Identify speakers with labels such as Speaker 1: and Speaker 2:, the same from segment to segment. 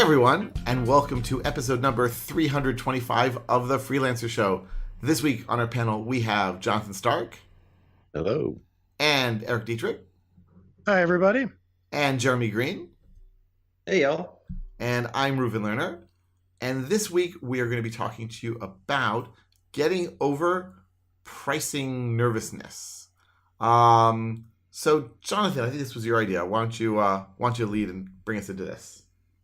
Speaker 1: everyone, and welcome to episode number 325 of the Freelancers Show. This week on our panel, we have Jonathan Stark.
Speaker 2: Hello.
Speaker 1: And Erik Dietrich.
Speaker 3: Hi, everybody.
Speaker 1: And Jeremy Green.
Speaker 4: Hey, y'all.
Speaker 1: And I'm Reuven Lerner. And this week, we are going to be talking to you about getting over pricing nervousness. So, Jonathan, I think this was your idea. Why don't you lead and bring us into this?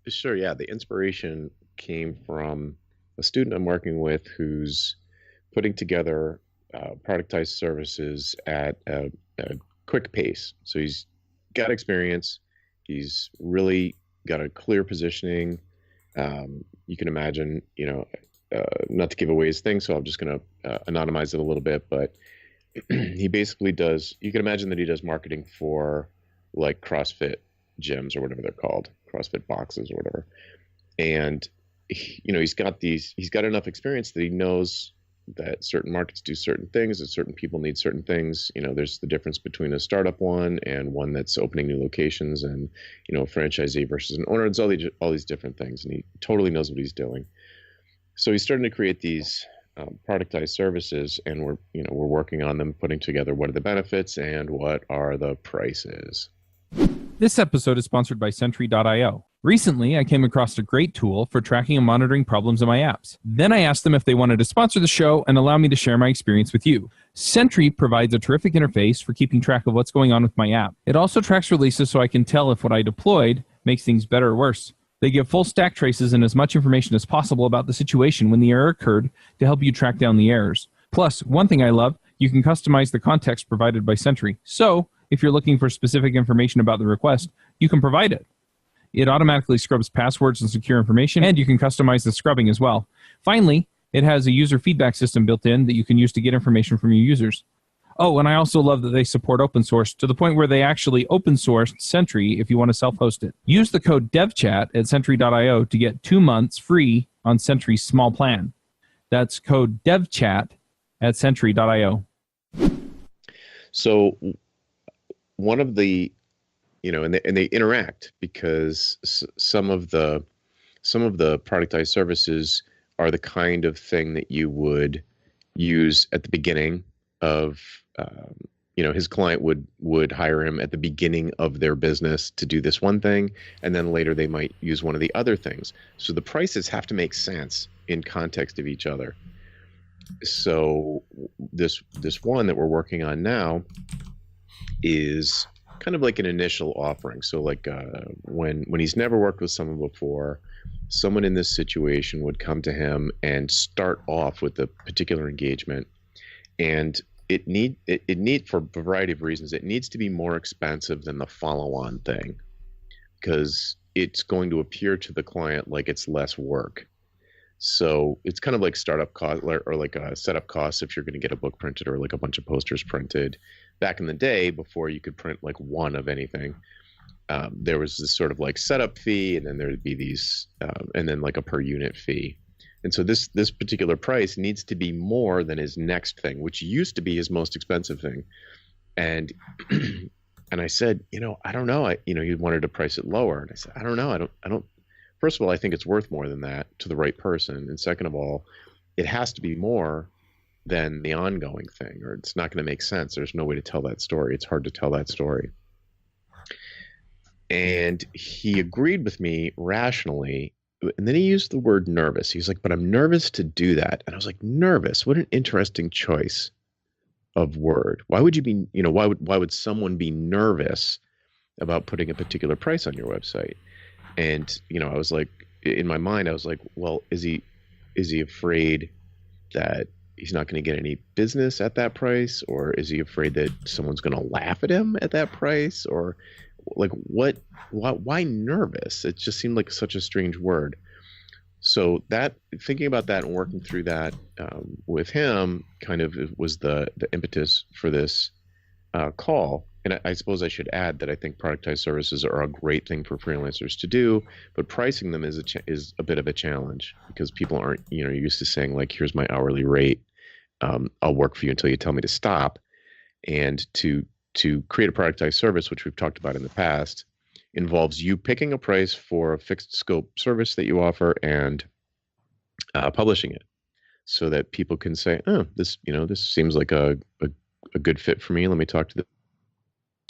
Speaker 2: Sure, yeah. The inspiration came from a student I'm working with who's putting together productized services at a quick pace. So he's got experience. He's really got a clear positioning. You can imagine, not to give away his thing, so I'm just going to anonymize it a little bit, but he basically does, you can imagine that he does marketing for like CrossFit gyms or whatever they're called, CrossFit boxes or whatever. And, he's got enough experience that he knows that certain markets do certain things, that certain people need certain things. There's the difference between a startup one and one that's opening new locations and, a franchisee versus an owner. It's all these different things, and he totally knows what he's doing. So he's starting to create these productized services, and we're working on them, putting together what are the benefits and what are the prices.
Speaker 5: This episode is sponsored by Sentry.io. Recently, I came across a great tool for tracking and monitoring problems in my apps. Then I asked them if they wanted to sponsor the show and allow me to share my experience with you. Sentry provides a terrific interface for keeping track of what's going on with my app. It also tracks releases so I can tell if what I deployed makes things better or worse. They give full stack traces and as much information as possible about the situation when the error occurred to help you track down the errors. Plus, one thing I love, you can customize the context provided by Sentry. So, if you're looking for specific information about the request, you can provide it. It automatically scrubs passwords and secure information, and you can customize the scrubbing as well. Finally, it has a user feedback system built in that you can use to get information from your users. Oh, and I also love that they support open source to the point where they actually open sourced Sentry if you want to self-host it. Use the code devchat at Sentry.io to get 2 months free on Sentry's small plan. That's code devchat at Sentry.io.
Speaker 2: So one of the, and they interact because some of the productized services are the kind of thing that you would use at the beginning of, his client would hire him at the beginning of their business to do this one thing, and then later they might use one of the other things. So the prices have to make sense in context of each other. So this one that we're working on now is kind of like an initial offering. So like when he's never worked with someone before, someone in this situation would come to him and start off with a particular engagement, and it need for a variety of reasons. It needs to be more expensive than the follow-on thing because it's going to appear to the client like it's less work. So it's kind of like startup cost or like a setup costs if you're going to get a book printed or like a bunch of posters printed. Back in the day, before you could print like one of anything, there was this sort of like setup fee, and then there'd be these, and then like a per unit fee. And so this particular price needs to be more than his next thing, which used to be his most expensive thing. And and I said, I don't know. He wanted to price it lower, and I said, I don't know. I don't. First of all, I think it's worth more than that to the right person, and second of all, it has to be more than the ongoing thing, or it's not going to make sense. There's no way to tell that story. It's hard to tell that story. And he agreed with me rationally, and then he used the word nervous. He's like, but I'm nervous to do that. And I was like, nervous? What an interesting choice of word. Why would you be, why would someone be nervous about putting a particular price on your website? And, I was like, in my mind, I was like, well, is he afraid that he's not going to get any business at that price? Or is he afraid that someone's going to laugh at him at that price? Or like, why nervous? It just seemed like such a strange word. So thinking about that and working through that with him kind of was the impetus for this call. And I suppose I should add that I think productized services are a great thing for freelancers to do, but pricing them is a bit of a challenge because people aren't, used to saying like, here's my hourly rate. I'll work for you until you tell me to stop. And to create a productized service, which we've talked about in the past, involves you picking a price for a fixed scope service that you offer and publishing it, so that people can say, "Oh, this seems like a good fit for me. Let me talk to this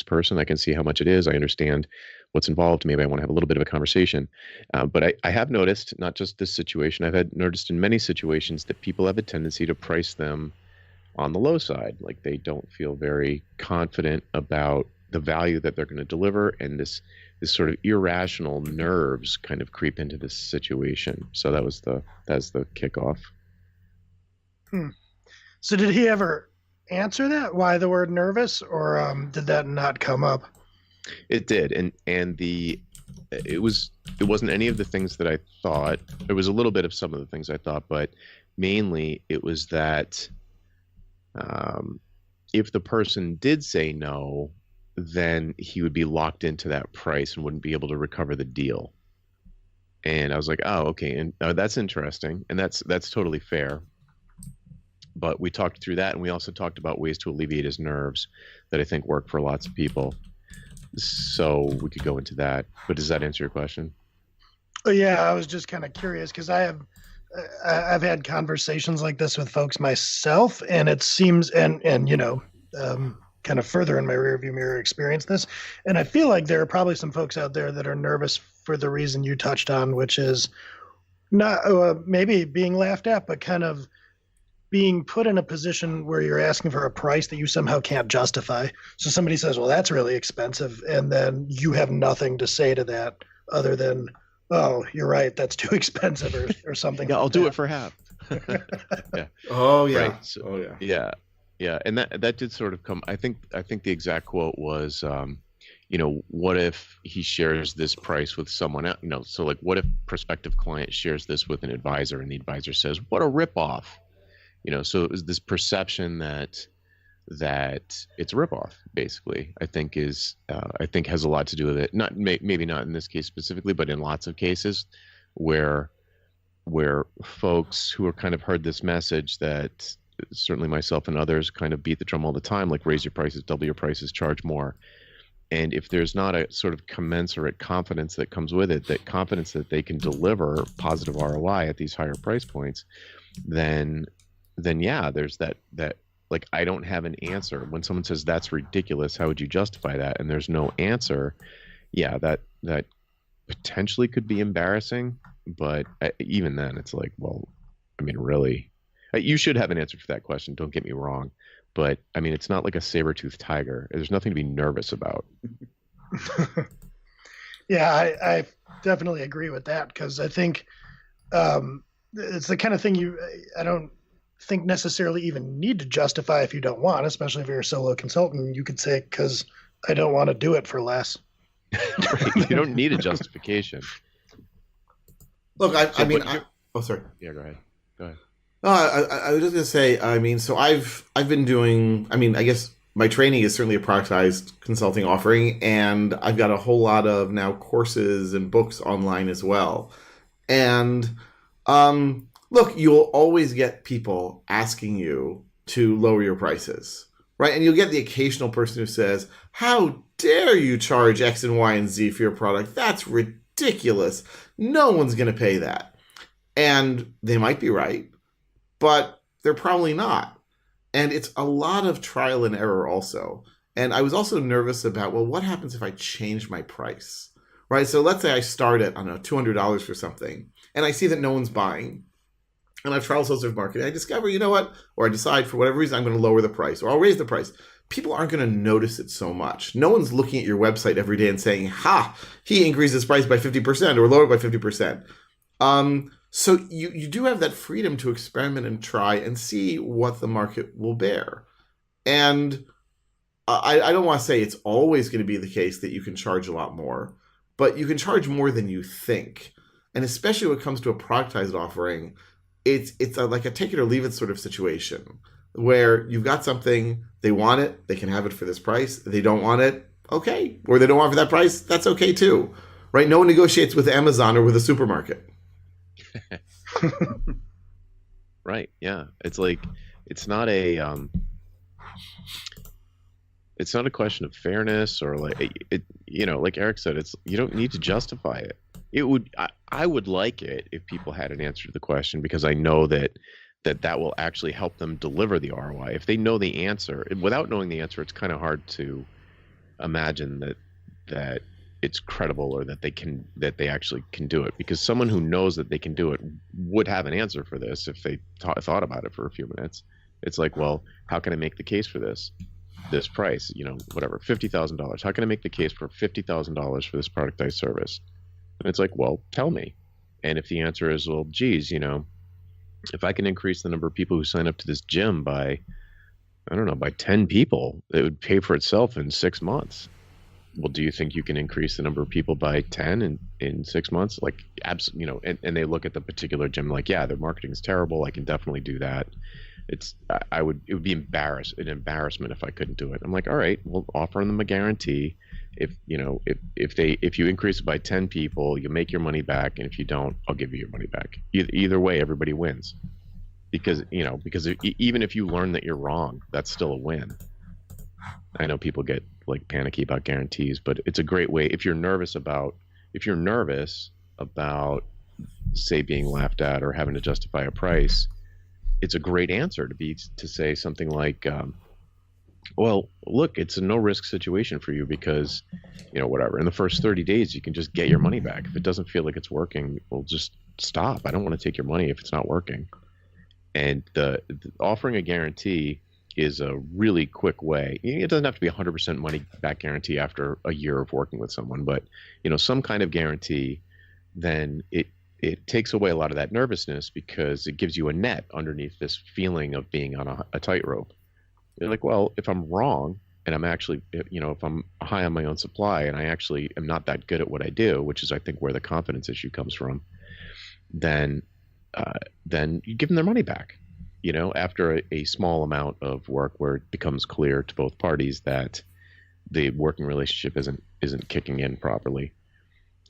Speaker 2: person. I can see how much it is. I understand what's involved. Maybe I want to have a little bit of a conversation." But I have noticed, not just this situation, noticed in many situations that people have a tendency to price them on the low side. Like they don't feel very confident about the value that they're going to deliver, and this sort of irrational nerves kind of creep into this situation. So that's the kickoff.
Speaker 3: So did he ever answer that? Why the word nervous, or did that not come up?
Speaker 2: It did, and it wasn't any of the things that I thought. It was a little bit of some of the things I thought, but mainly it was that if the person did say no, then he would be locked into that price and wouldn't be able to recover the deal. And I was like, oh, okay, and that's interesting, and that's totally fair. But we talked through that, and we also talked about ways to alleviate his nerves that I think work for lots of people. So we could go into that. But does that answer your question?
Speaker 3: Oh, yeah, I was just kind of curious because I've had conversations like this with folks myself, and it seems, and kind of further in my rearview mirror experience this, and I feel like there are probably some folks out there that are nervous for the reason you touched on, which is not maybe being laughed at, but kind of being put in a position where you're asking for a price that you somehow can't justify. So somebody says, well, that's really expensive, and then you have nothing to say to that other than, oh, you're right, that's too expensive, or something.
Speaker 2: Yeah,
Speaker 3: like
Speaker 2: I'll do it for half.
Speaker 1: Yeah. Oh yeah.
Speaker 2: Right. So,
Speaker 1: oh yeah.
Speaker 2: Yeah. Yeah, and that did sort of come. I think the exact quote was, what if he shares this price with someone else? So like, what if prospective client shares this with an advisor, and the advisor says, "What a ripoff," So it was this perception that it's a ripoff. Basically, I think has a lot to do with it. Not maybe not in this case specifically, but in lots of cases where folks who are kind of heard this message that. Certainly myself and others kind of beat the drum all the time, like raise your prices, double your prices, charge more. And if there's not a sort of commensurate confidence that comes with it, that confidence that they can deliver positive ROI at these higher price points, then yeah, there's that like, I don't have an answer. When someone says that's ridiculous, how would you justify that? And there's no answer. Yeah, that potentially could be embarrassing, but even then it's like, well, I mean, really, you should have an answer for that question. Don't get me wrong. But I mean, it's not like a saber-toothed tiger. There's nothing to be nervous about.
Speaker 3: Yeah, I definitely agree with that, because I think it's the kind of thing I don't think necessarily even need to justify if you don't want, especially if you're a solo consultant. You could say, because I don't want to do it for less.
Speaker 2: Right. You don't need a justification.
Speaker 1: Look, oh, sorry.
Speaker 2: Yeah, go ahead.
Speaker 1: I was just gonna say. I mean, so I've been doing. I mean, I guess my training is certainly a productized consulting offering, and I've got a whole lot of now courses and books online as well. And look, you'll always get people asking you to lower your prices, right? And you'll get the occasional person who says, "How dare you charge X and Y and Z for your product? That's ridiculous. No one's gonna pay that." And they might be right. But they're probably not. And it's a lot of trial and error also. And I was also nervous about, well, what happens if I change my price, right? So let's say I start at, I don't know, $200 for something, and I see that no one's buying. And I've tried all sorts of marketing. I discover, you know what? Or I decide for whatever reason I'm going to lower the price, or I'll raise the price. People aren't going to notice it so much. No one's looking at your website every day and saying, ha, he increased his price by 50% or lowered by 50%. So you do have that freedom to experiment and try and see what the market will bear. And I don't want to say it's always going to be the case that you can charge a lot more, but you can charge more than you think. And especially when it comes to a productized offering, it's like a take it or leave it sort of situation where you've got something, they want it, they can have it for this price. They don't want it, okay. Or they don't want it for that price, that's okay too, right? No one negotiates with Amazon or with a supermarket.
Speaker 2: Right. Yeah. It's like, it's not a It's not a question of fairness or like Eric said, you don't need to justify it. I would like it if people had an answer to the question, because I know that will actually help them deliver the ROI. If they know the answer, without knowing the answer, it's kind of hard to imagine that it's credible or that they actually can do it, because someone who knows that they can do it would have an answer for this if they thought about it for a few minutes. It's like, well, how can I make the case for this price, whatever, $50,000. How can I make the case for $50,000 for this productized service? And it's like, well, tell me. And if the answer is, well, geez, if I can increase the number of people who sign up to this gym by, I don't know, by 10 people, it would pay for itself in 6 months. Well, do you think you can increase the number of people by 10 in 6 months? Like, absolutely, and they look at the particular gym like, yeah, their marketing is terrible. I can definitely do that. It would be an embarrassment if I couldn't do it. I'm like, all right, we'll offer them a guarantee. If you increase it by 10 people, you make your money back. And if you don't, I'll give you your money back. Either way, everybody wins, because even if you learn that you're wrong, that's still a win. I know people get like panicky about guarantees, but it's a great way. If you're nervous about, say, being laughed at or having to justify a price, it's a great answer to say something like, well, look, it's a no risk situation for you because, whatever, in the first 30 days, you can just get your money back. If it doesn't feel like it's working, well, just stop. I don't want to take your money if it's not working. And the offering a guarantee is a really quick way. It doesn't have to be 100% money back guarantee after a year of working with someone, but, some kind of guarantee, then it takes away a lot of that nervousness, because it gives you a net underneath this feeling of being on a tightrope. You're like, well, if I'm wrong and I'm actually, if I'm high on my own supply and I actually am not that good at what I do, which is, I think, where the confidence issue comes from, then you give them their money back, after a small amount of work where it becomes clear to both parties that the working relationship isn't kicking in properly.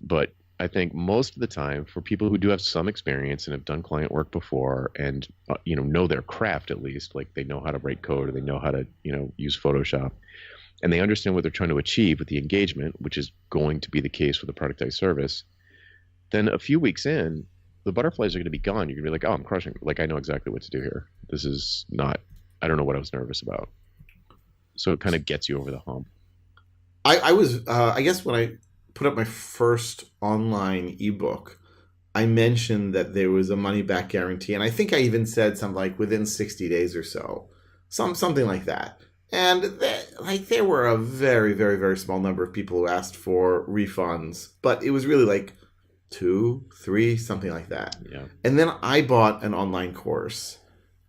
Speaker 2: But I think most of the time, for people who do have some experience and have done client work before and know their craft, at least, like they know how to write code or they know how to use Photoshop, and they understand what they're trying to achieve with the engagement, which is going to be the case with a productized service, then a few weeks in, the butterflies are going to be gone. You're going to be like, oh, I'm crushing. Like, I know exactly what to do here. This is not, I don't know what I was nervous about. So it kind of gets you over the hump.
Speaker 1: I guess when I put up my first online ebook, I mentioned that there was a money back guarantee. And I think I even said something like within 60 days or so, something like that. And there were a very, very, very small number of people who asked for refunds, but it was really like 2, 3, something like that.
Speaker 2: Yeah.
Speaker 1: And then I bought an online course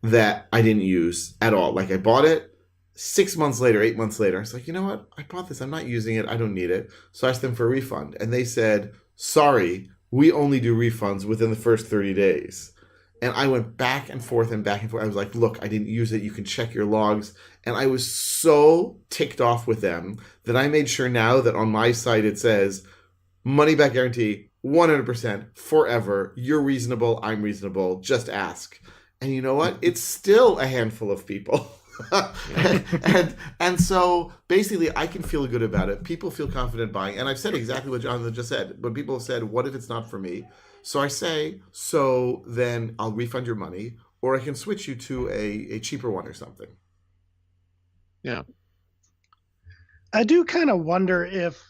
Speaker 1: that I didn't use at all. Like, I bought it 6 months later, 8 months later. I was like, you know what? I bought this. I'm not using it. I don't need it. So I asked them for a refund. And they said, sorry, we only do refunds within the first 30 days. And I went back and forth and back and forth. I was like, look, I didn't use it. You can check your logs. And I was so ticked off with them that I made sure now that on my site it says, money back guarantee, 100%, forever. You're reasonable. I'm reasonable. Just ask. And you know what? It's still a handful of people. and so basically I can feel good about it. People feel confident buying. And I've said exactly what Jonathan just said. But people have said, what if it's not for me? So I say, so then I'll refund your money, or I can switch you to a cheaper one or something.
Speaker 2: Yeah.
Speaker 3: I do kind of wonder if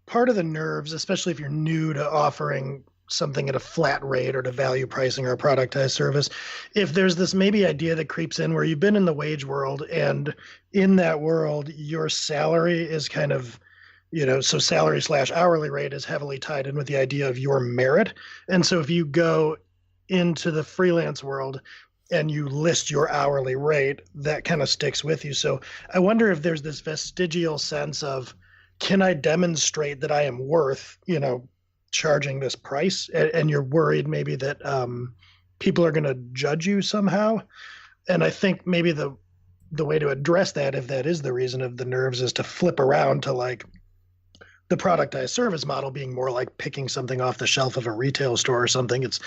Speaker 3: part of the nerves, especially if you're new to offering something at a flat rate or to value pricing or a productized service, if there's this maybe idea that creeps in where you've been in the wage world, and in that world, your salary is kind of, so salary / hourly rate is heavily tied in with the idea of your merit. And so if you go into the freelance world and you list your hourly rate, that kind of sticks with you. So I wonder if there's this vestigial sense of, can I demonstrate that I am worth, charging this price? And you're worried maybe that people are going to judge you somehow. And I think maybe the way to address that, if that is the reason of the nerves, is to flip around to like the productized service model being more like picking something off the shelf of a retail store or something. It's,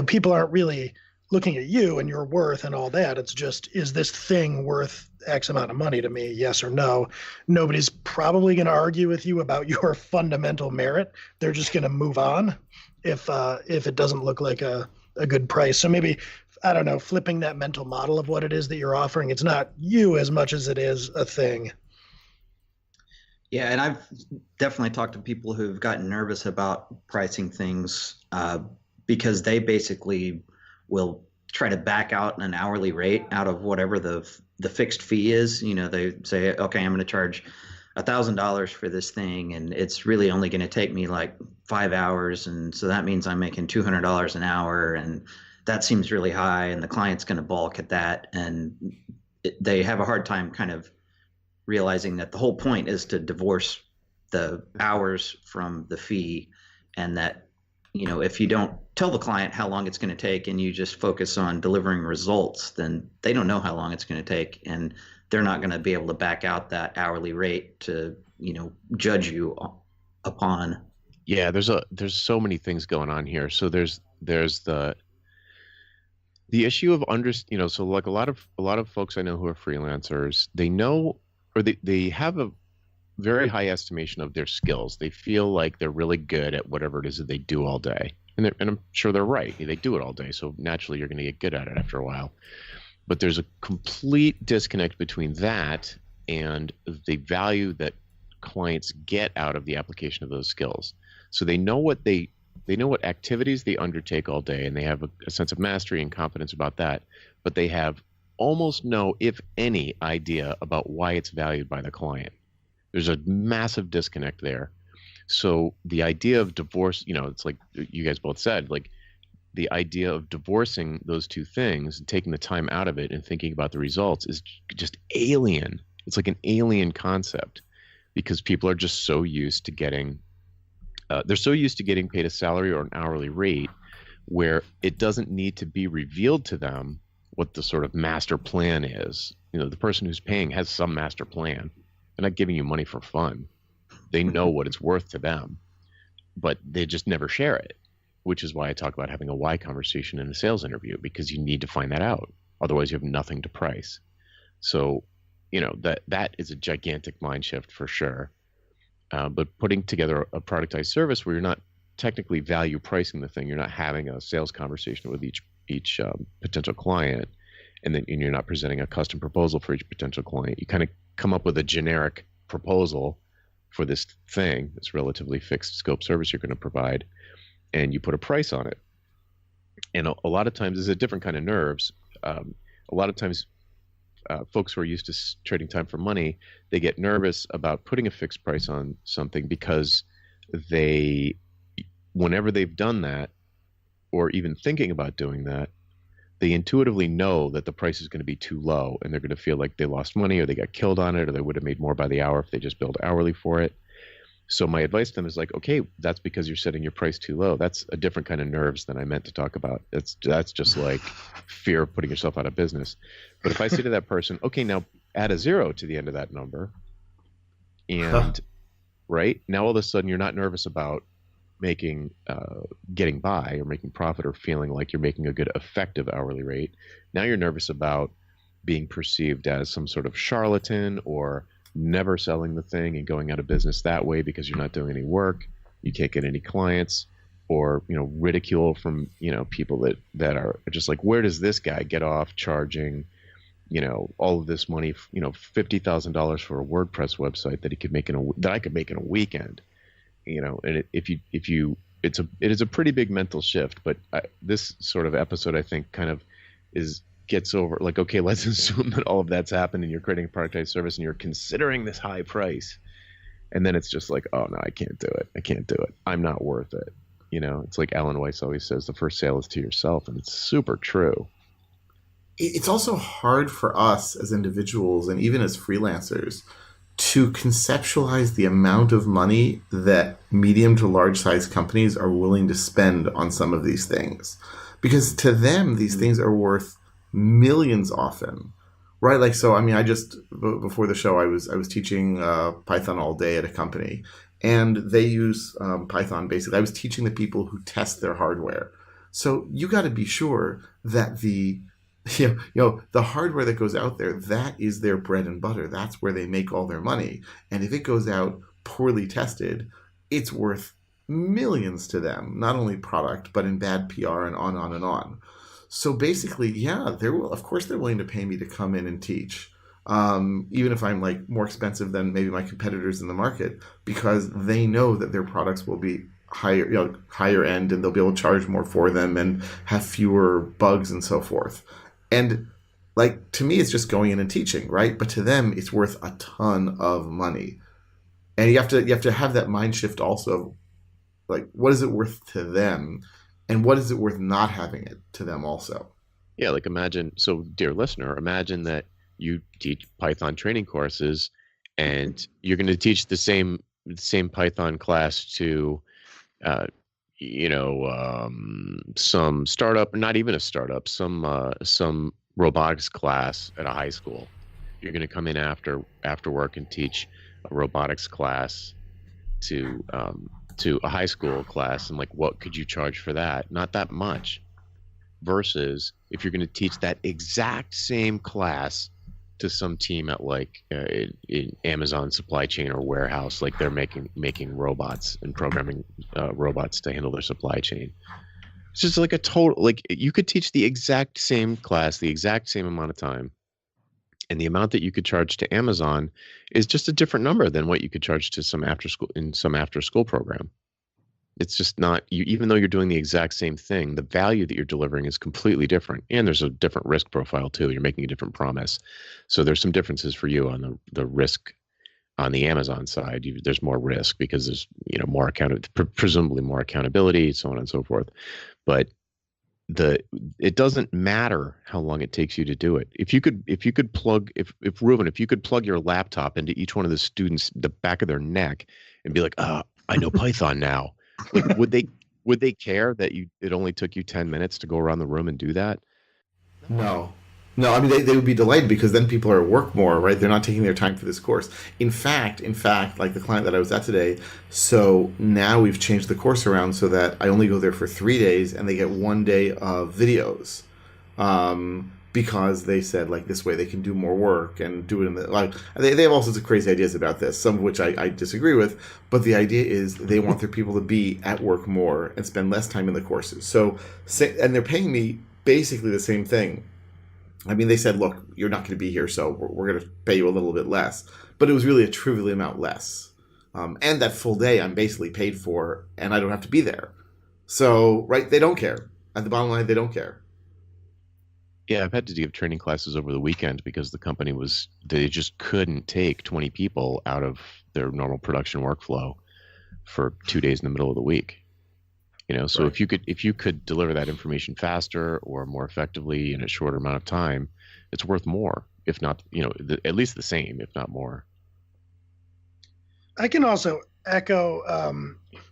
Speaker 3: people aren't really looking at you and your worth and all that. It's just, is this thing worth X amount of money to me? Yes or no. Nobody's probably going to argue with you about your fundamental merit. They're just going to move on if it doesn't look like a good price. So maybe, I don't know, flipping that mental model of what it is that you're offering. It's not you as much as it is a thing.
Speaker 4: Yeah, and I've definitely talked to people who've gotten nervous about pricing things because they basically will try to back out an hourly rate out of whatever the fixed fee is. You know, they say, okay, I'm going to charge $1,000 for this thing, and it's really only going to take me like 5 hours, and so that means I'm making $200 an hour, and that seems really high, and the client's going to balk at that, and they have a hard time kind of realizing that the whole point is to divorce the hours from the fee, and that, you know, if you don't tell the client how long it's going to take and you just focus on delivering results, then they don't know how long it's going to take, and they're not going to be able to back out that hourly rate to, you know, judge you upon.
Speaker 2: Yeah, there's so many things going on here. So there's the issue of so like a lot of folks I know who are freelancers, they know, or they have a very high estimation of their skills. They feel like they're really good at whatever it is that they do all day. And I'm sure they're right. They do it all day. So naturally you're going to get good at it after a while. But there's a complete disconnect between that and the value that clients get out of the application of those skills. So they know what activities they undertake all day, and they have a sense of mastery and confidence about that, but they have almost no, if any, idea about why it's valued by the client. There's a massive disconnect there. So the idea of divorce, you know, it's like you guys both said, like the idea of divorcing those two things and taking the time out of it and thinking about the results is just alien. It's like an alien concept, because people are just so used to getting paid a salary or an hourly rate where it doesn't need to be revealed to them what the sort of master plan is. You know, the person who's paying has some master plan. They're not giving you money for fun. They know what it's worth to them, but they just never share it, which is why I talk about having a why conversation in a sales interview, because you need to find that out. Otherwise you have nothing to price. So, you know, that is a gigantic mind shift for sure. But putting together a productized service where you're not technically value pricing the thing, you're not having a sales conversation with each potential client, and you're not presenting a custom proposal for each potential client. You kind of come up with a generic proposal for this thing, this relatively fixed scope service you're going to provide, and you put a price on it. And a lot of times, there's a different kind of nerves. A lot of times, folks who are used to trading time for money, they get nervous about putting a fixed price on something because whenever they've done that, or even thinking about doing that, they intuitively know that the price is going to be too low, and they're going to feel like they lost money, or they got killed on it, or they would have made more by the hour if they just billed hourly for it. So my advice to them is like, okay, that's because you're setting your price too low. That's a different kind of nerves than I meant to talk about. That's just like fear of putting yourself out of business. But if I say to that person, okay, now add a 0 to the end of that number, and right now all of a sudden you're not nervous about getting by or making profit or feeling like you're making a good effective hourly rate. Now you're nervous about being perceived as some sort of charlatan, or never selling the thing and going out of business that way because you're not doing any work, you can't get any clients, or, you know, ridicule from, you know, people that are just like, where does this guy get off charging, you know, all of this money, you know, $50,000 for a WordPress website that I could make in a weekend. You know, and it is a pretty big mental shift. But this sort of episode, I think, kind of gets over, like, okay, let's assume that all of that's happened and you're creating a productized service and you're considering this high price, and then it's just like, oh no, I can't do it. I'm not worth it. You know, it's like Alan Weiss always says, the first sale is to yourself, and it's super true.
Speaker 1: It's also hard for us as individuals and even as freelancers to conceptualize the amount of money that medium to large size companies are willing to spend on some of these things, because to them these things are worth millions often, right? Like, so I mean, I just before the show I was teaching Python all day at a company, and they use Python. Basically, I was teaching the people who test their hardware. So you got to be sure that the the hardware that goes out there, that is their bread and butter. That's where they make all their money. And if it goes out poorly tested, it's worth millions to them, not only product, but in bad PR and on and on. So basically, yeah, of course they're willing to pay me to come in and teach. Even if I'm like more expensive than maybe my competitors in the market, because they know that their products will be higher end, and they'll be able to charge more for them and have fewer bugs and so forth. And like, to me, it's just going in and teaching, right? But to them, it's worth a ton of money. And you have to have that mind shift also. Like, what is it worth to them, and what is it worth not having it to them also?
Speaker 2: Yeah, like imagine, so dear listener, imagine that you teach Python training courses, and you're going to teach the same Python class to some startup, not even a startup, some robotics class at a high school. You're going to come in after work and teach a robotics class to a high school class, and like, what could you charge for that? Not that much. Versus if you're going to teach that exact same class to some team at like in Amazon supply chain or warehouse, like they're making robots and programming robots to handle their supply chain. It's just like a total, like, you could teach the exact same class, the exact same amount of time, and the amount that you could charge to Amazon is just a different number than what you could charge to some after school program. It's just not, even though you're doing the exact same thing, the value that you're delivering is completely different. And there's a different risk profile too. You're making a different promise. So there's some differences for you on the risk on the Amazon side. There's more risk because there's, more presumably more accountability, so on and so forth. But it doesn't matter how long it takes you to do it. If you could plug your laptop into each one of the students, the back of their neck, and be like, I know Python now. Like, would they care that it only took you 10 minutes to go around the room and do that?
Speaker 1: No. I mean, they would be delighted, because then people are at work more, right? They're not taking their time for this course. In fact, like the client that I was at today, so now we've changed the course around so that I only go there for 3 days, and they get 1 day of videos. Because they said, like, this way they can do more work and do it in the, like, they have all sorts of crazy ideas about this, some of which I disagree with, but the idea is they want their people to be at work more and spend less time in the courses. So, and they're paying me basically the same thing. I mean, they said, look, you're not going to be here, so we're going to pay you a little bit less, but it was really a trivial amount less. And that full day I'm basically paid for, and I don't have to be there. So, right, they don't care. At the bottom line, they don't care.
Speaker 2: Yeah, I've had to give training classes over the weekend because the company they just couldn't take 20 people out of their normal production workflow for 2 days in the middle of the week. So right. if you could deliver that information faster or more effectively in a shorter amount of time, it's worth more, if not, at least the same, if not more.
Speaker 3: I can also echo,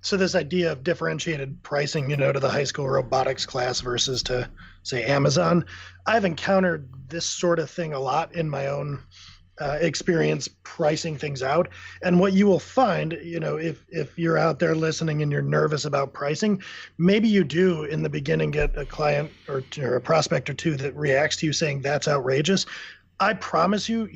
Speaker 3: so this idea of differentiated pricing, to the high school robotics class versus to, say, Amazon. I've encountered this sort of thing a lot in my own experience pricing things out. And what you will find, if you're out there listening and you're nervous about pricing, maybe you do in the beginning get a client or a prospect or two that reacts to you saying that's outrageous. I promise you,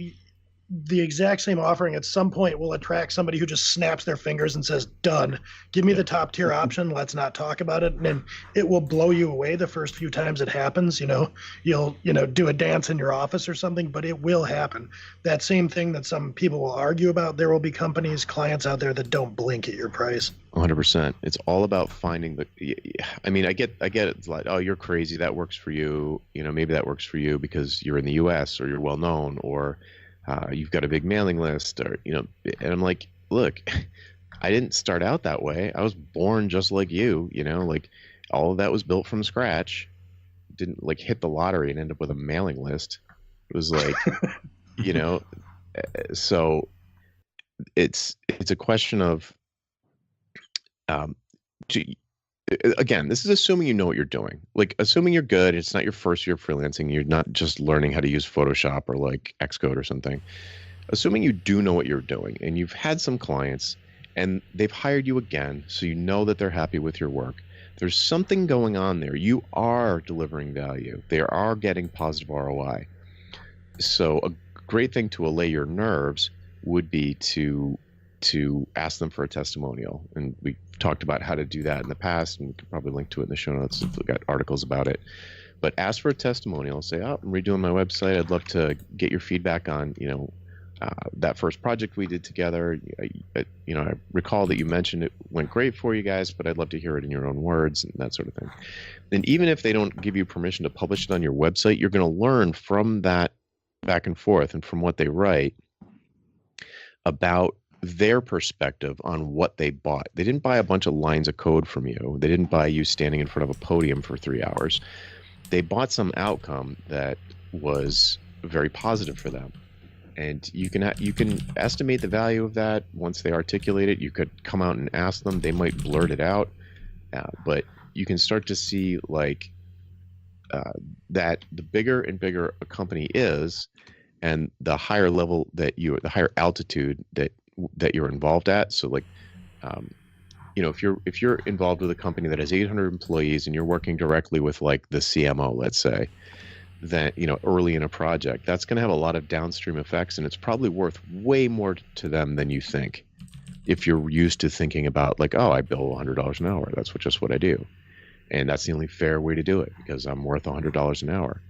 Speaker 3: the exact same offering at some point will attract somebody who just snaps their fingers and says, done, give me the top tier option. Let's not talk about it. And then it will blow you away the first few times it happens. You'll do a dance in your office or something, but it will happen. That same thing that some people will argue about, there will be clients out there that don't blink at your price.
Speaker 2: 100%. It's all about finding I mean, I get it. It's like, oh, you're crazy. That works for you. Maybe that works for you because you're in the US or you're well known, or you've got a big mailing list, or, and I'm like, look, I didn't start out that way. I was born just like you, like all of that was built from scratch. Didn't like hit the lottery and end up with a mailing list. It was like, so it's a question of, again, this is assuming you know what you're doing. Like, assuming you're good, it's not your first year of freelancing, you're not just learning how to use Photoshop or like Xcode or something. Assuming you do know what you're doing and you've had some clients and they've hired you again, so you know that they're happy with your work. There's something going on there. You are delivering value. They are getting positive ROI. So a great thing to allay your nerves would be to ask them for a testimonial. And we talked about how to do that in the past, and we could probably link to it in the show notes if we've got articles about it. But ask for a testimonial. Say, oh, I'm redoing my website. I'd love to get your feedback on, that first project we did together. I recall that you mentioned it went great for you guys, but I'd love to hear it in your own words and that sort of thing. And even if they don't give you permission to publish it on your website, you're going to learn from that back and forth and from what they write about their perspective on what they bought. They didn't buy a bunch of lines of code from you. They didn't buy you standing in front of a podium for 3 hours. They bought some outcome that was very positive for them. And you can estimate the value of that once they articulate it. You could come out and ask them. They might blurt it out, but you can start to see that the bigger and bigger a company is, and the higher level the higher altitude that you're involved at. So if you're involved with a company that has 800 employees and you're working directly with the CMO, let's say, then early in a project, that's going to have a lot of downstream effects, and it's probably worth way more to them than you think. If you're used to thinking about I bill $100 an hour, that's just what I do, and that's the only fair way to do it because I'm worth $100 an hour.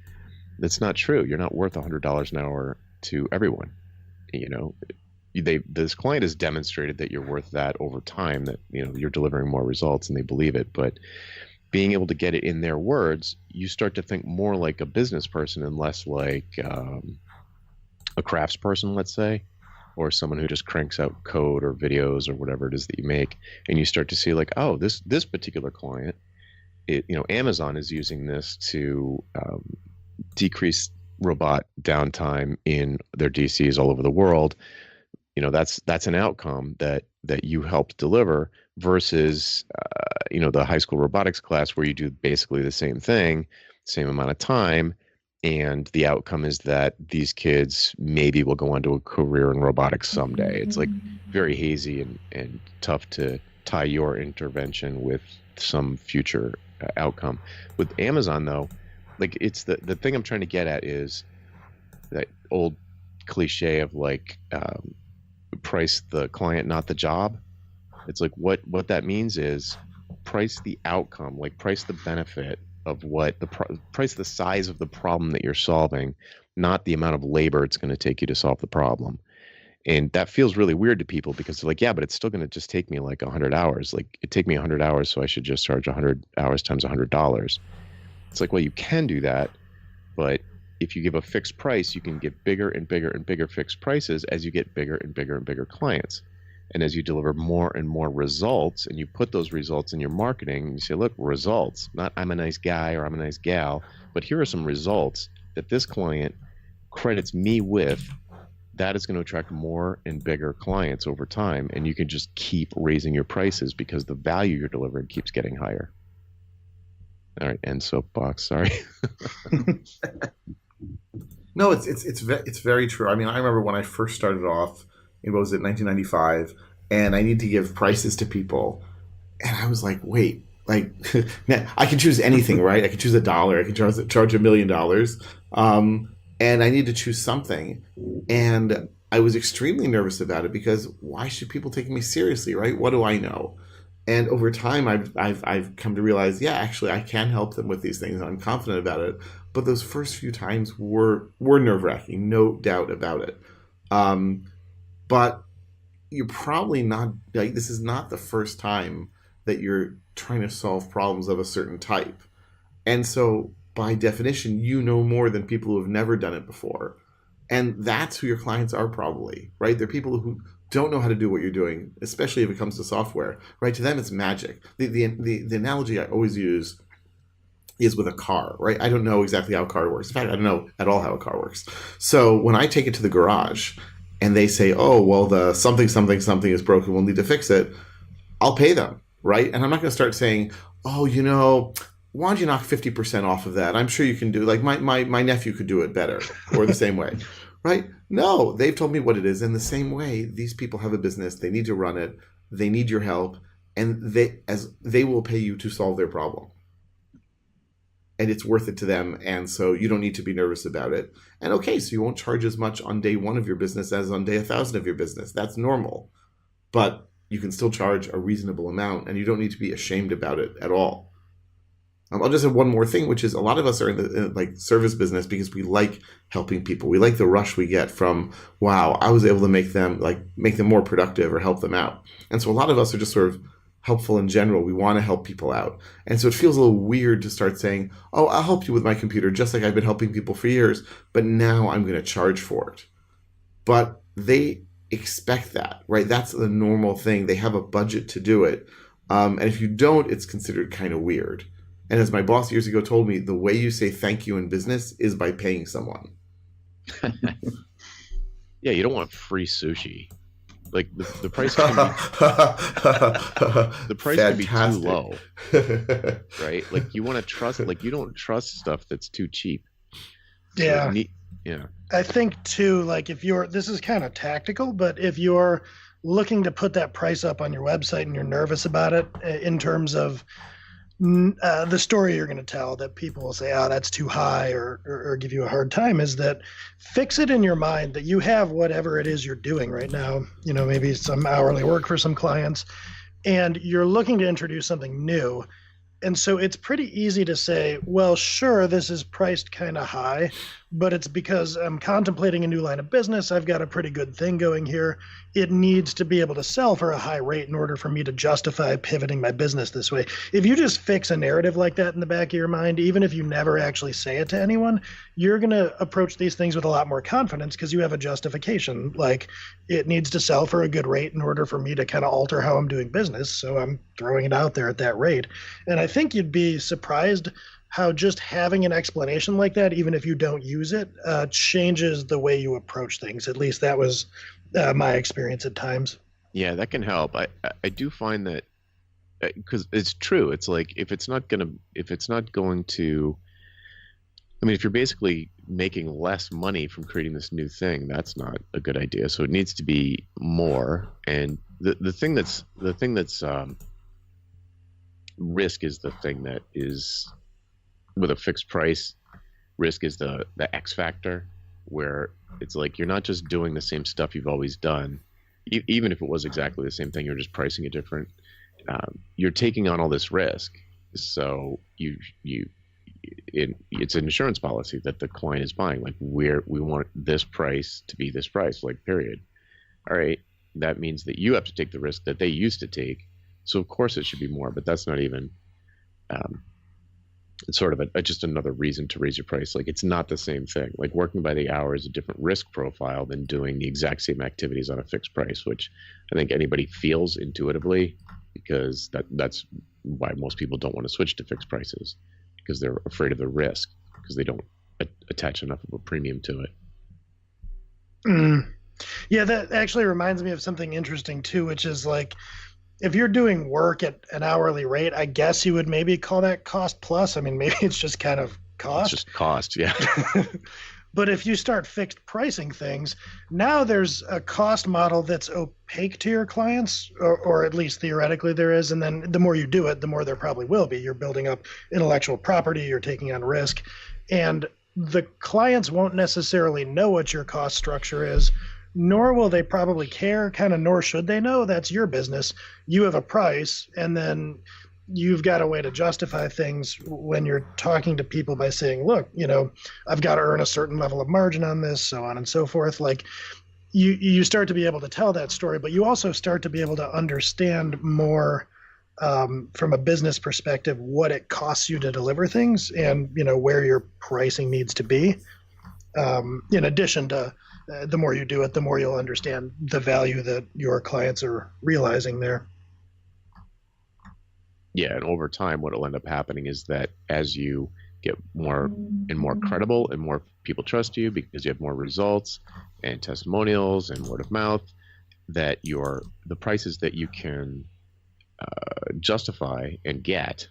Speaker 2: That's not true. You're not worth $100 an hour to everyone. This client has demonstrated that you're worth that over time, that you're delivering more results, and they believe it. But being able to get it in their words, you start to think more like a business person and less like a craftsperson, let's say, or someone who just cranks out code or videos or whatever it is that you make. And you start to see this particular client, Amazon is using this to decrease robot downtime in their DCs all over the world. That's an outcome that you helped deliver versus the high school robotics class where you do basically the same thing, same amount of time, and the outcome is that these kids maybe will go on to a career in robotics someday. It's very hazy and tough to tie your intervention with some future outcome. With Amazon though, it's the thing I'm trying to get at is that old cliche of price the client, not the job. It's what that means is price the outcome, price the benefit of price the size of the problem that you're solving, not the amount of labor it's going to take you to solve the problem. And that feels really weird to people because they're yeah, but it's still going to just take me 100 hours. It take me 100 hours, so I should just charge 100 hours times $100. It's well, you can do that, but if you give a fixed price, you can give bigger and bigger and bigger fixed prices as you get bigger and bigger and bigger clients. And as you deliver more and more results, and you put those results in your marketing, you say, look, results, not I'm a nice guy or I'm a nice gal, but here are some results that this client credits me with. That is going to attract more and bigger clients over time. And you can just keep raising your prices because the value you're delivering keeps getting higher. All right, end soapbox. Sorry.
Speaker 1: No, it's very true. I mean, I remember when I first started off in 1995, and I need to give prices to people, and I was wait, man, I can choose anything, right? I can choose $1, I can charge $1 million, and I need to choose something, and I was extremely nervous about it because why should people take me seriously, right? What do I know? And over time, I've come to realize, yeah, actually, I can help them with these things. And I'm confident about it. But those first few times were nerve-wracking, no doubt about it. But you're probably not this is not the first time that you're trying to solve problems of a certain type, and so by definition, you know more than people who have never done it before, and that's who your clients are probably, right? They're people who don't know how to do what you're doing, especially if it comes to software, right? To them, it's magic. The analogy I always use is with a car, right? I don't know exactly how a car works. In fact, I don't know at all how a car works. So when I take it to the garage and they say, oh, well, the something is broken, we'll need to fix it, I'll pay them, right? And I'm not going to start saying, oh, why don't you knock 50% off of that? I'm sure you can do, my nephew could do it better or the same way. Right? No, they've told me what it is. In the same way, these people have a business. They need to run it. They need your help. and they will pay you to solve their problem. And it's worth it to them, and so you don't need to be nervous about it. And okay, so you won't charge as much on day 1 of your business as on day 1,000 of your business. That's normal. But you can still charge a reasonable amount, and you don't need to be ashamed about it at all. I'll just have one more thing, which is a lot of us are in the like service business because we like helping people. We like the rush we get from, wow, I was able to make them more productive or help them out. And so a lot of us are just sort of helpful in general. We want to help people out. And so it feels a little weird to start saying, oh, I'll help you with my computer just like I've been helping people for years, but now I'm going to charge for it. But they expect that, right? That's the normal thing. They have a budget to do it. And if you don't, it's considered kind of weird. And as my boss years ago told me, the way you say thank you in business is by paying someone.
Speaker 2: Yeah, you don't want free sushi. Like the price can be the price can be too low, right? Like you want to trust, like you don't trust stuff that's too cheap. So
Speaker 3: Yeah.
Speaker 2: Yeah.
Speaker 3: I think too, like if you're, this is kind of tactical, but if you're looking to put that price up on your website and you're nervous about it in terms of the story you're going to tell that people will say, oh, that's too high or give you a hard time, is that fix it in your mind that you have whatever it is you're doing right now, maybe some hourly work for some clients, and you're looking to introduce something new. And so it's pretty easy to say, well, sure, this is priced kind of high, but it's because I'm contemplating a new line of business. I've got a pretty good thing going here. It needs to be able to sell for a high rate in order for me to justify pivoting my business this way. If you just fix a narrative like that in the back of your mind, even if you never actually say it to anyone, you're going to approach these things with a lot more confidence because you have a justification. Like, it needs to sell for a good rate in order for me to kind of alter how I'm doing business. So I'm throwing it out there at that rate. And I think you'd be surprised how just having an explanation like that, even if you don't use it, changes the way you approach things. At least that was my experience at times.
Speaker 2: Yeah, that can help. I do find that because it's true. It's like if it's not going to, I mean, if you're basically making less money from creating this new thing, that's not a good idea. So it needs to be more. And the thing that's risk is the thing that is, with a fixed price, risk is the X factor, where it's like you're not just doing the same stuff you've always done, even if it was exactly the same thing, you're just pricing it different. You're taking on all this risk, so it's an insurance policy that the client is buying. Like, we want this price to be this price, like, period. All right, that means that you have to take the risk that they used to take. So of course it should be more, but that's not even. It's sort of just another reason to raise your price. Like, it's not the same thing. Like, working by the hour is a different risk profile than doing the exact same activities on a fixed price, which I think anybody feels intuitively, because that's why most people don't want to switch to fixed prices, because they're afraid of the risk, because they don't attach enough of a premium to it.
Speaker 3: Yeah, that actually reminds me of something interesting too, which is like, if you're doing work at an hourly rate, I guess you would maybe call that cost plus. I mean, maybe it's just kind of cost.
Speaker 2: It's just cost, yeah.
Speaker 3: But if you start fixed pricing things, now there's a cost model that's opaque to your clients, or at least theoretically there is. And then the more you do it, the more there probably will be. You're building up intellectual property, you're taking on risk. And the clients won't necessarily know what your cost structure is, nor will they probably care, nor should they know. That's your business. You have a price, and then you've got a way to justify things when you're talking to people by saying, look, I've got to earn a certain level of margin on this, so on and so forth. Like, you start to be able to tell that story, but you also start to be able to understand more from a business perspective what it costs you to deliver things, and where your pricing needs to be. In addition to the more you do it, the more you'll understand the value that your clients are realizing there.
Speaker 2: Yeah, and over time, what will end up happening is that as you get more and more credible and more people trust you because you have more results and testimonials and word of mouth, that the prices that you can justify and get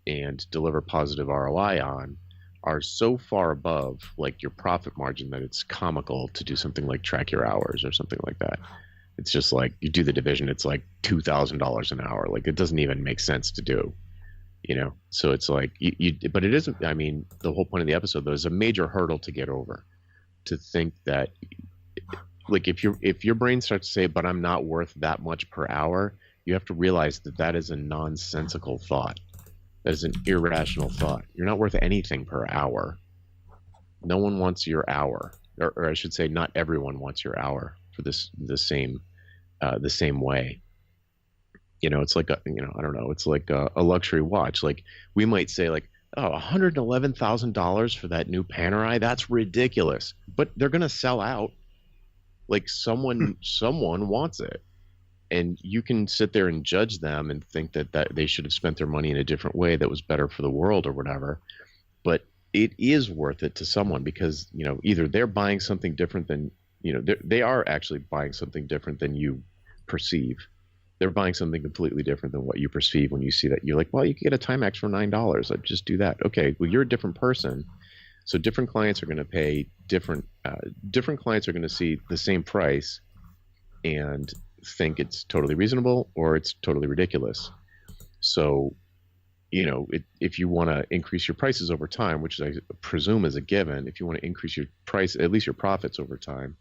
Speaker 2: and deliver positive ROI on are so far above like your profit margin that it's comical to do something like track your hours or something like that. It's just like you do the division, it's like $2,000 an hour. Like it doesn't even make sense to do, So it's like but it isn't. I mean, the whole point of the episode though is a major hurdle to get over, to think that, like if your brain starts to say, but I'm not worth that much per hour, you have to realize that is a nonsensical thought. That is an irrational thought. You're not worth anything per hour. No one wants your hour, or I should say, not everyone wants your hour for the same way. It's like I don't know. It's like a luxury watch. Like we might say, like, oh, $111,000 for that new Panerai. That's ridiculous. But they're gonna sell out. Like someone wants it, and you can sit there and judge them and think that they should have spent their money in a different way that was better for the world or whatever. But it is worth it to someone because, either they're buying something different than, they are actually buying something different than you perceive. They're buying something completely different than what you perceive when you see that. You're like, well, you can get a Timex for $9. I'd just do that. Okay, well, you're a different person. So different clients are going to pay different clients are going to see the same price and think it's totally reasonable or it's totally ridiculous. So, if you want to increase your prices over time, which I presume is a given, if you want to increase your price, at least your profits over time,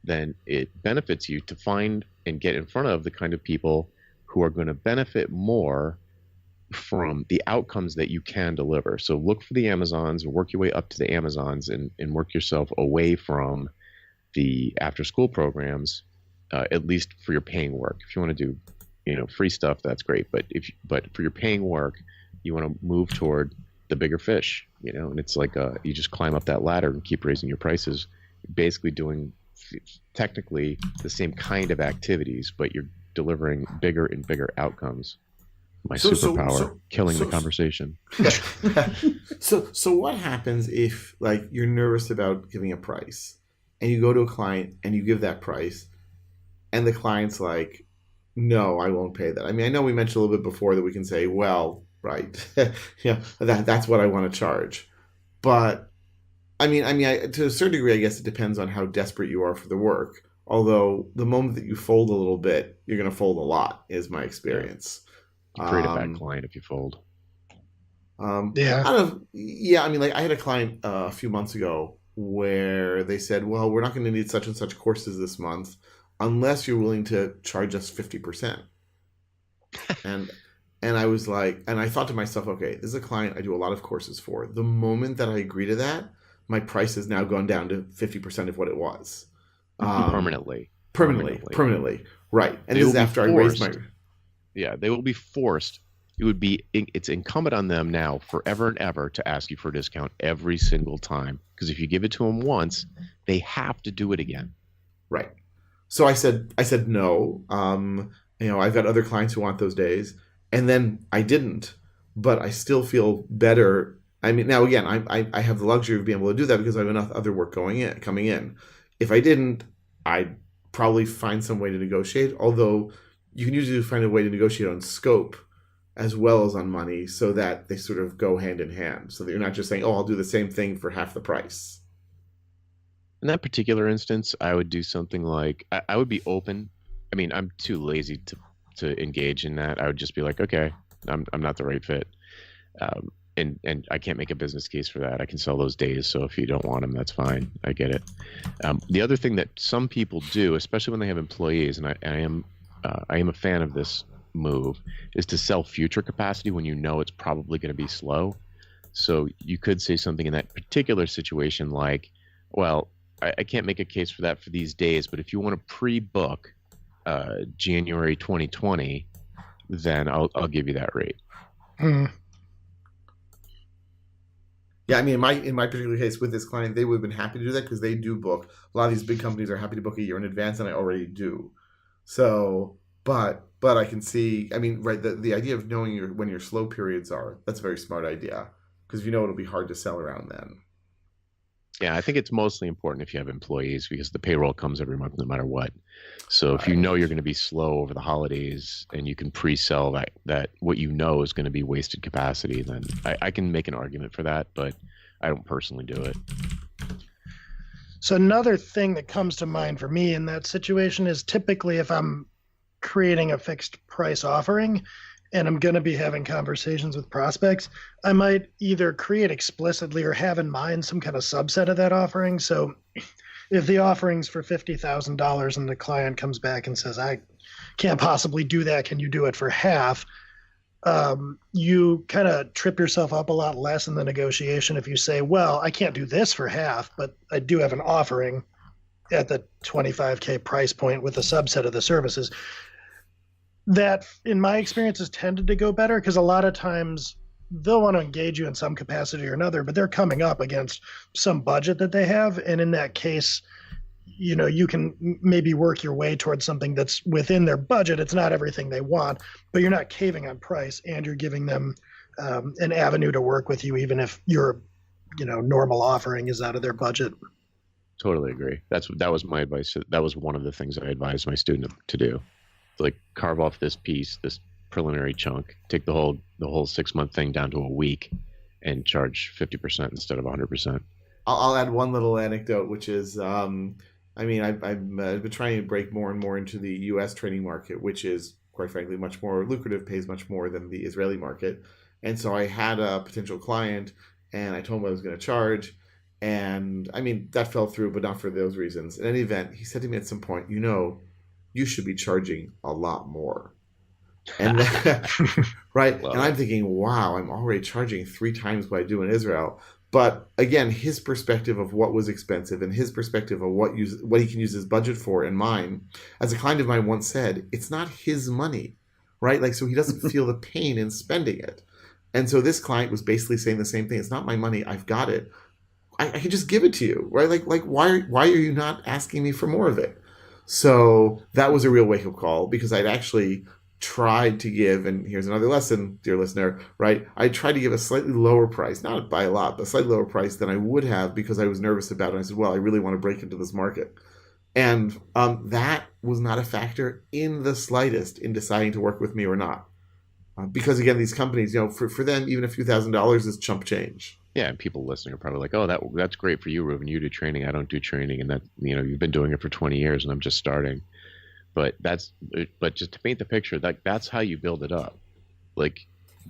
Speaker 2: then it benefits you to find and get in front of the kind of people who are going to benefit more from the outcomes that you can deliver. So look for the Amazons, work your way up to the Amazons, and work yourself away from the after school programs, at least for your paying work. If you want to do, free stuff, that's great. But for your paying work, you want to move toward the bigger fish, and it's like you just climb up that ladder and keep raising your prices, basically doing technically the same kind of activities, but you're delivering bigger and bigger outcomes. My superpower, killing the conversation.
Speaker 1: So what happens if, like, you're nervous about giving a price and you go to a client and you give that price and the client's like, no, I won't pay that. I mean, I know we mentioned a little bit before that we can say, well, right, that's what I want to charge. But I mean, to a certain degree, I guess it depends on how desperate you are for the work. Although the moment that you fold a little bit, you're going to fold a lot, is my experience.
Speaker 2: You create a bad client if you fold.
Speaker 3: Yeah.
Speaker 1: I mean, like I had a client a few months ago where they said, well, we're not going to need such and such courses this month unless you're willing to charge us 50%. And I was like, and I thought to myself, okay, this is a client I do a lot of courses for. The moment that I agree to that, my price has now gone down to 50% of what it was.
Speaker 2: Permanently.
Speaker 1: Right. And this is after I raised my...
Speaker 2: Yeah, they will be forced. It's incumbent on them now forever and ever to ask you for a discount every single time. Because if you give it to them once, they have to do it again.
Speaker 1: Right. So I said no. I've got other clients who want those days. And then I didn't, but I still feel better. I mean, now again, I have the luxury of being able to do that because I have enough other work coming in. If I didn't, I'd probably find some way to negotiate. Although you can usually find a way to negotiate on scope as well as on money, so that they sort of go hand in hand. So that you're not just saying, "Oh, I'll do the same thing for half the price."
Speaker 2: In that particular instance, I would do something like I would be open. I mean, I'm too lazy to engage in that. I would just be like, okay, I'm not the right fit, and I can't make a business case for that. I can sell those days, so if you don't want them, that's fine. I get it. The other thing that some people do, especially when they have employees, and I am a fan of this move, is to sell future capacity when you know it's probably going to be slow. So you could say something in that particular situation like, well, I can't make a case for that for these days, but if you want to pre-book January 2020, then I'll give you that rate.
Speaker 1: Yeah, I mean, in my particular case with this client, they would have been happy to do that because they do book. A lot of these big companies are happy to book a year in advance, and I already do. So, but I can see. I mean, right, the idea of knowing when your slow periods are, that's a very smart idea because you know it'll be hard to sell around then.
Speaker 2: Yeah, I think it's mostly important if you have employees because the payroll comes every month no matter what. So if you know you're going to be slow over the holidays and you can pre-sell that what you know is going to be wasted capacity, then I can make an argument for that, but I don't personally do it.
Speaker 3: So another thing that comes to mind for me in that situation is typically if I'm creating a fixed price offering and I'm going to be having conversations with prospects, I might either create explicitly or have in mind some kind of subset of that offering. So if the offering's for $50,000 and the client comes back and says, I can't possibly do that, can you do it for half? You kind of trip yourself up a lot less in the negotiation if you say, well, I can't do this for half, but I do have an offering at the $25K price point with a subset of the services. That, in my experience, has tended to go better because a lot of times they'll want to engage you in some capacity or another, but they're coming up against some budget that they have. And in that case, you know, you can maybe work your way towards something that's within their budget. It's not everything they want, but you're not caving on price and you're giving them an avenue to work with you, even if your, you know, normal offering is out of their budget.
Speaker 2: Totally agree. That was my advice. That was one of the things I advised my student to do. Like, carve off this piece, this preliminary chunk, take the whole 6-month thing down to a week and charge 50% instead of 100%.
Speaker 1: I'll add one little anecdote, which is, I mean, I've been trying to break more and more into the U.S. training market, which is, quite frankly, much more lucrative, pays much more than the Israeli market. And so I had a potential client, and I told him I was going to charge. And, I mean, that fell through, but not for those reasons. In any event, he said to me at some point, you know, you should be charging a lot more. And then, right?
Speaker 2: Love
Speaker 1: and I'm thinking, wow, I'm already charging 3 times what I do in Israel. But again, his perspective of what was expensive and his perspective of what he can use his budget for and mine, as a client of mine once said, it's not his money, right? Like, so he doesn't feel the pain in spending it. And so this client was basically saying the same thing. It's not my money. I've got it. I can just give it to you, right? Like why are you not asking me for more of it? So that was a real wake-up call because I'd actually tried to give, and here's another lesson, dear listener, right? I tried to give a slightly lower price, not by a lot, but a slightly lower price than I would have because I was nervous about it. I said, well, I really want to break into this market. And that was not a factor in the slightest in deciding to work with me or not. Because again, these companies, you know, for them, even a few $1,000s is chump change.
Speaker 2: Yeah, and people listening are probably like, "Oh, that's great for you, Reuven. You do training. I don't do training, and that, you know, you've been doing it for 20 years, and I'm just starting." But just to paint the picture, that's how you build it up. Like,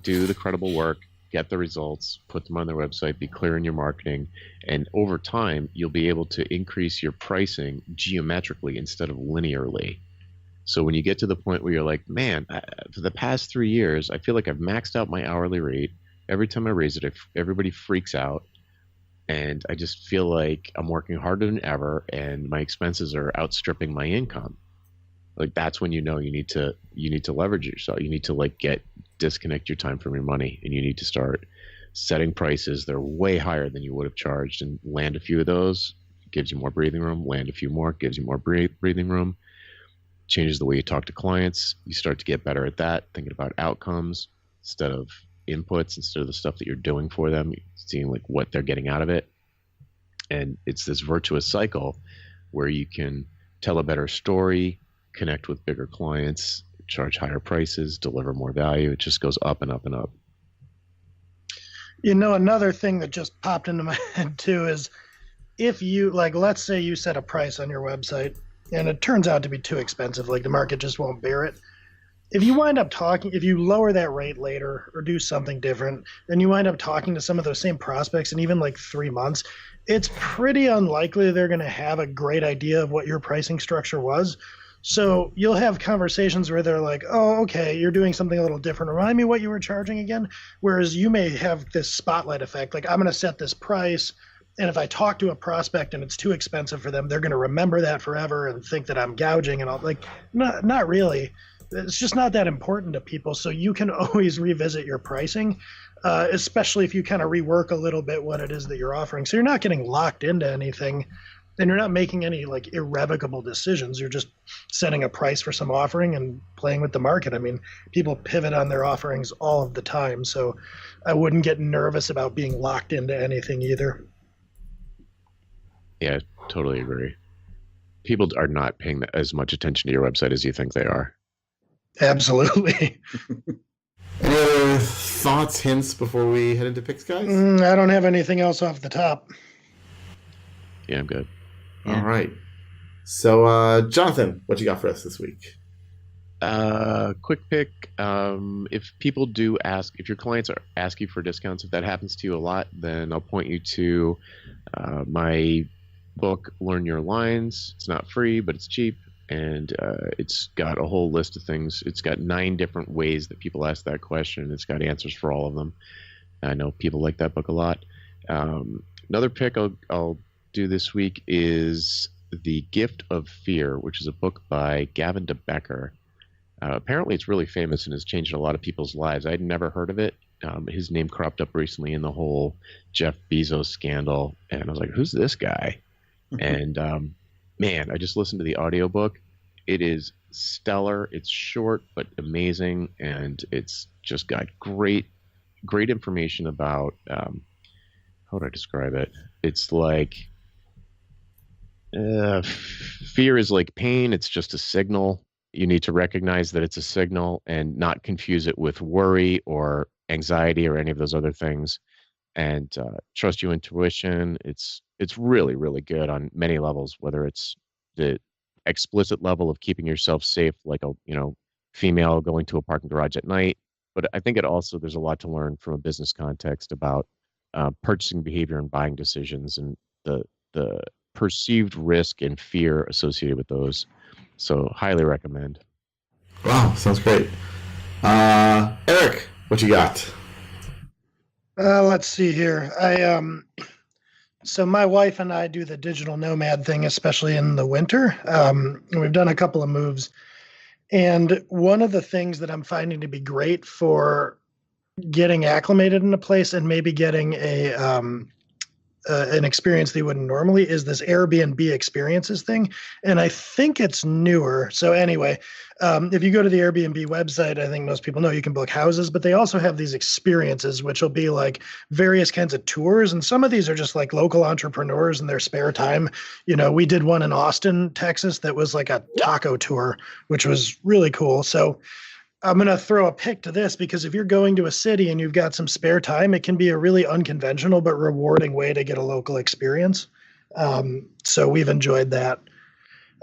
Speaker 2: do the credible work, get the results, put them on their website, be clear in your marketing, and over time, you'll be able to increase your pricing geometrically instead of linearly. So when you get to the point where you're like, man, for the past 3 years, I feel like I've maxed out my hourly rate. Every time I raise it, everybody freaks out. And I just feel like I'm working harder than ever and my expenses are outstripping my income. Like, that's when you know you need to leverage yourself. You need to disconnect your time from your money, and you need to start setting prices that are way higher than you would have charged, and land a few of those, gives you more breathing room, land a few more, gives you more breathing room, changes the way you talk to clients. You start to get better at that, thinking about outcomes instead of inputs, instead of the stuff that you're doing for them, seeing like what they're getting out of it. And it's this virtuous cycle where you can tell a better story, connect with bigger clients, charge higher prices, deliver more value. It just goes up and up and up.
Speaker 3: You know, another thing that just popped into my head too is if you, like, let's say you set a price on your website and it turns out to be too expensive, like the market just won't bear it. If you wind up if you lower that rate later or do something different, and you wind up talking to some of those same prospects in even like 3 months, it's pretty unlikely they're going to have a great idea of what your pricing structure was. So you'll have conversations where they're like, oh, okay, you're doing something a little different. Remind me what you were charging again. Whereas you may have this spotlight effect, like, I'm going to set this price, and if I talk to a prospect and it's too expensive for them, they're going to remember that forever and think that I'm gouging and all. Like, not really. It's just not that important to people. So you can always revisit your pricing, especially if you kind of rework a little bit what it is that you're offering. So you're not getting locked into anything, and you're not making any like irrevocable decisions. You're just setting a price for some offering and playing with the market. I mean, people pivot on their offerings all of the time. So I wouldn't get nervous about being locked into anything either.
Speaker 2: Yeah, totally agree. People are not paying as much attention to your website as you think they are.
Speaker 3: Absolutely.
Speaker 1: Any other thoughts, hints before we head into picks, guys?
Speaker 3: I don't have anything else off the top.
Speaker 2: Yeah, I'm good.
Speaker 1: All right. So, Jonathan, what you got for us this week?
Speaker 2: Quick pick. If people do ask, if your clients are asking for discounts, if that happens to you a lot, then I'll point you to my book, Learn Your Lines. It's not free, but it's cheap. And it's got a whole list of things. It's got 9 different ways that people ask that question. It's got answers for all of them. I know people like that book a lot. Another pick I'll do this week is The Gift of Fear, which is a book by Gavin de Becker. Apparently it's really famous and has changed a lot of people's lives. I'd never heard of it. His name cropped up recently in the whole Jeff Bezos scandal. And I was like, who's this guy? And man, I just listened to the audiobook. It is stellar. It's short but amazing, and it's just got great information about how would I describe it? It's like fear is like pain. It's just a signal. You need to recognize that it's a signal and not confuse it with worry or anxiety or any of those other things. And trust your intuition. It's really, really good on many levels, whether it's the explicit level of keeping yourself safe, like a female going to a parking garage at night. But I think there's a lot to learn from a business context about purchasing behavior and buying decisions and the perceived risk and fear associated with those. So highly recommend.
Speaker 1: Wow, sounds great. Erik, what you got?
Speaker 3: Let's see here. So my wife and I do the digital nomad thing, especially in the winter. We've done a couple of moves. And one of the things that I'm finding to be great for getting acclimated in a place and maybe getting an experience that you wouldn't normally is this Airbnb experiences thing. And I think it's newer. So anyway, if you go to the Airbnb website, I think most people know you can book houses, but they also have these experiences, which will be like various kinds of tours. And some of these are just like local entrepreneurs in their spare time. We did one in Austin, Texas, that was like a taco tour, which was really cool. So I'm going to throw a pick to this because if you're going to a city and you've got some spare time, it can be a really unconventional but rewarding way to get a local experience. So we've enjoyed that.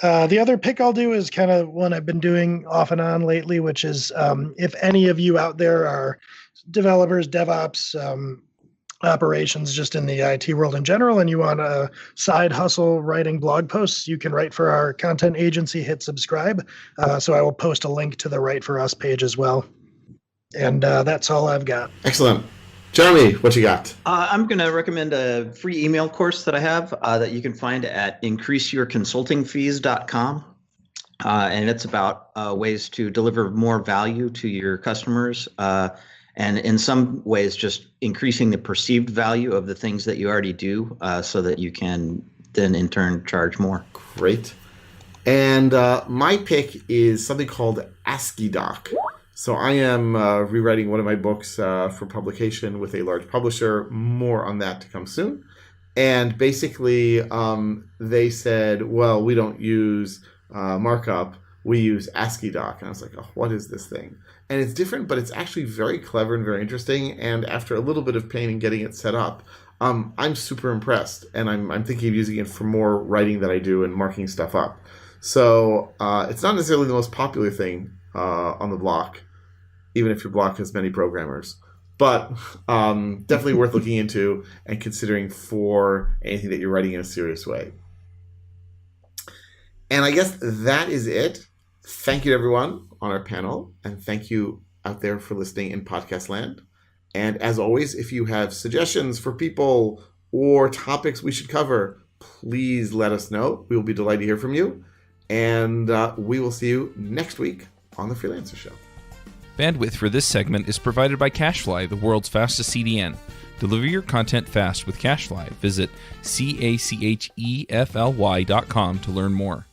Speaker 3: The other pick I'll do is kind of one I've been doing off and on lately, which is if any of you out there are developers, DevOps, operations just in the IT world in general, and you want a side hustle writing blog posts, you can write for our content agency, hit subscribe. So I will post a link to the Write For Us page as well. And that's all I've got.
Speaker 1: Excellent. Jeremy, what you got?
Speaker 4: I'm going to recommend a free email course that I have that you can find at increaseyourconsultingfees.com. And it's about ways to deliver more value to your customers. And in some ways, just increasing the perceived value of the things that you already do so that you can then in turn charge more.
Speaker 1: Great. And my pick is something called ASCII Doc. So I am rewriting one of my books for publication with a large publisher. More on that to come soon. And basically, they said, well, we don't use markup. We use ASCII Doc. And I was like, oh, what is this thing? And it's different, but it's actually very clever and very interesting. And after a little bit of pain in getting it set up, I'm super impressed. And I'm thinking of using it for more writing that I do and marking stuff up. So it's not necessarily the most popular thing on the block, even if your block has many programmers. But definitely worth looking into and considering for anything that you're writing in a serious way. And I guess that is it. Thank you to everyone on our panel, and thank you out there for listening in podcast land. And as always, if you have suggestions for people or topics we should cover, please let us know. We will be delighted to hear from you. And we will see you next week on the Freelancers Show.
Speaker 5: Bandwidth for this segment is provided by CacheFly, the world's fastest CDN. Deliver your content fast with CacheFly. Visit CacheFly.com to learn more.